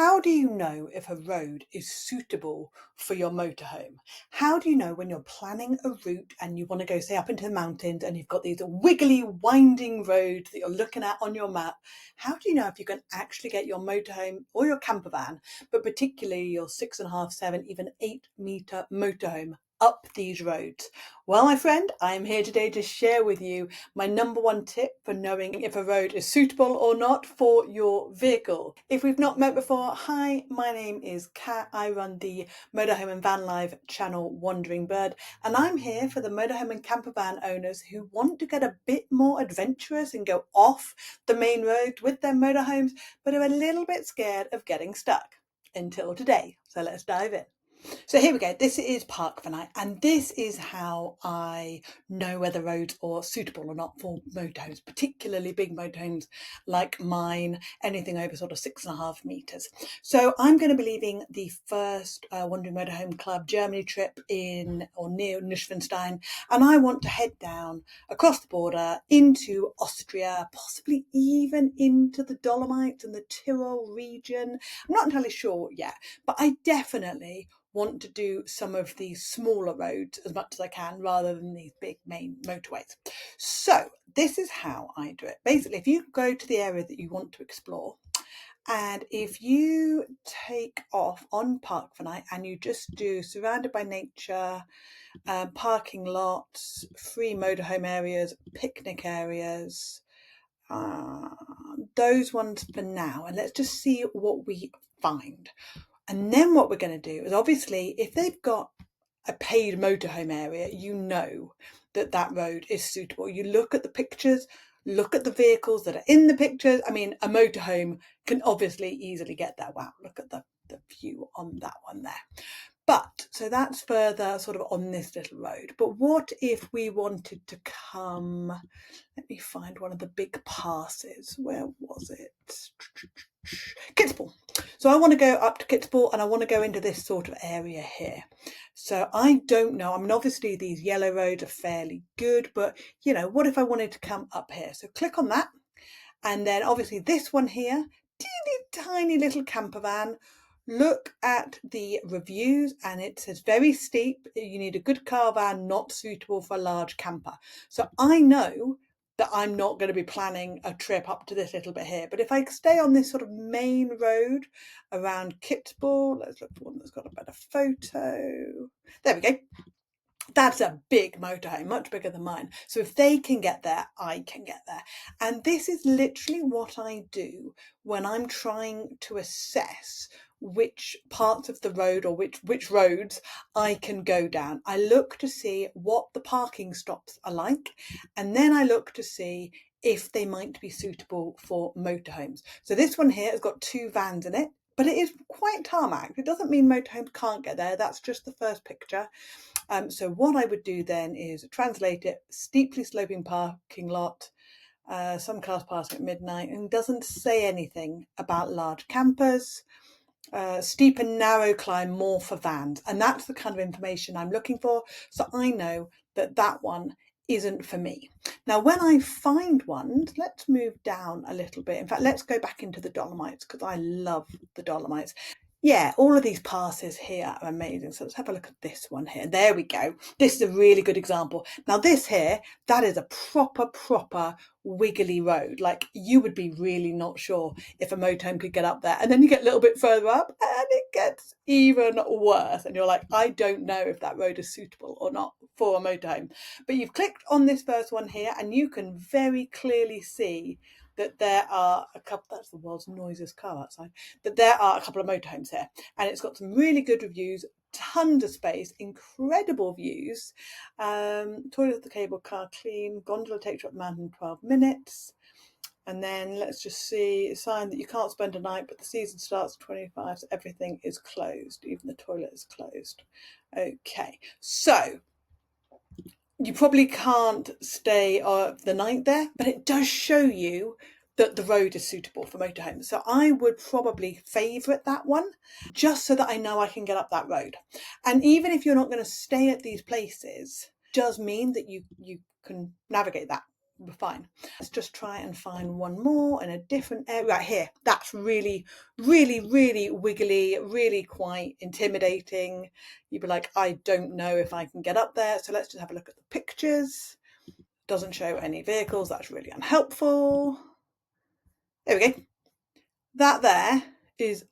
How do you know if a road is suitable for your motorhome? How do you know when you're planning a route and you want to go, say, up into the mountains and you've got these wiggly, winding roads that you're looking at on your map? How do you know if you can actually get your motorhome or your camper van, but particularly your 6.5, 7, even 8-meter motorhome up these roads? Well, my friend, I am here today to share with you my number one tip for knowing if a road is suitable or not for your vehicle. If we've not met before, hi, my name is Kat. I run the motorhome and van life channel Wandering Bird, and I'm here for the motorhome and camper van owners who want to get a bit more adventurous and go off the main road with their motorhomes, but are a little bit scared of getting stuck. Until today. So let's dive in. So here we go. This is Park for Night, and this is how I know whether roads are suitable or not for motorhomes, particularly big motorhomes like mine, anything over sort of 6.5 meters. So I'm going to be leaving the first Wandering Motorhome Club Germany trip in or near Neuschwanstein, and I want to head down across the border into Austria, possibly even into the Dolomites and the Tyrol region. I'm not entirely sure yet, but I definitely want to do some of these smaller roads as much as I can rather than these big main motorways. So this is how I do it. Basically, if you go to the area that you want to explore, and if you take off on Park for Night and you just do surrounded by nature, parking lots, free motorhome areas, picnic areas, those ones for now, and let's just see what we find. And then what we're going to do is, obviously, if they've got a paid motorhome area, you know that that road is suitable. You look at the pictures, look at the vehicles that are in the pictures. I mean, a motorhome can obviously easily get there. Wow, look at the view on that one there. But so that's further sort of on this little road. But what if we wanted to come, let me find one of the big passes. Where was it? Kitzbühel. So I want to go up to Kitzbühel and I want to go into this sort of area here. So I don't know. I mean, obviously these yellow roads are fairly good, but you know, what if I wanted to come up here? So click on that. And then obviously this one here, teeny tiny little camper van. Look at the reviews and it says very steep. You need a good caravan, not suitable for a large camper. So I know that I'm not going to be planning a trip up to this little bit here. But if I stay on this sort of main road around Kitzbühel, let's look for one that's got a better photo. There we go. That's a big motorhome, much bigger than mine. So if they can get there, I can get there. And this is literally what I do when I'm trying to assess which parts of the road or which roads I can go down. I look to see what the parking stops are like, and then I look to see if they might be suitable for motorhomes. So this one here has got 2 vans in it, but it is quite tarmac. It doesn't mean motorhomes can't get there. That's just the first picture. So what I would do then is translate it: steeply sloping parking lot, some cars passing at midnight, and doesn't say anything about large campers. Steep and narrow climb, more for vans. And that's the kind of information I'm looking for. So I know that that one isn't for me. Now, when I find ones, let's move down a little bit. In fact, let's go back into the Dolomites because I love the Dolomites. Yeah, all of these passes here are amazing. So let's have a look at this one here. There we go. This is a really good example. Now this here, that is a proper wiggly road. Like, you would be really not sure if a motorhome could get up there. And then you get a little bit further up and it gets even worse. And you're like, I don't know if that road is suitable or not for a motorhome. But you've clicked on this first one here and you can very clearly see that there are a couple, that's the world's noisiest car outside, that there are a couple of motorhomes here. And it's got some really good reviews, tons of space, incredible views. Toilet of the cable car clean, gondola takes you up the mountain in 12 minutes. And then let's just see a sign that you can't spend a night, but the season starts 25, so everything is closed, even the toilet is closed. Okay, so you probably can't stay the night there, but it does show you that the road is suitable for motorhomes. So I would probably favourite that one, just so that I know I can get up that road. And even if you're not going to stay at these places, it does mean that you can navigate that we're fine. Let's just try and find one more in a different area. Right here, that's really, really, really wiggly, really quite intimidating. You'd be like, I don't know if I can get up there. So let's just have a look at the pictures. Doesn't show any vehicles. That's really unhelpful. There we go. That there is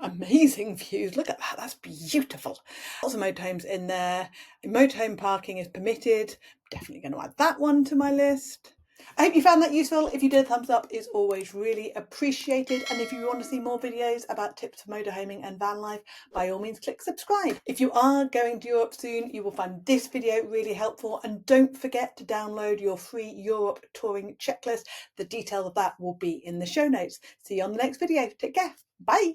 amazing views. Look at that. That's beautiful. Lots of motorhomes in there. Motorhome parking is permitted. Definitely going to add that one to my list. I hope you found that useful. If you did, a thumbs up is always really appreciated. And if you want to see more videos about tips for motorhoming and van life, by all means click subscribe. If you are going to Europe soon, you will find this video really helpful. And don't forget to download your free Europe touring checklist. The details of that will be in the show notes. See you on the next video. Take care. Bye.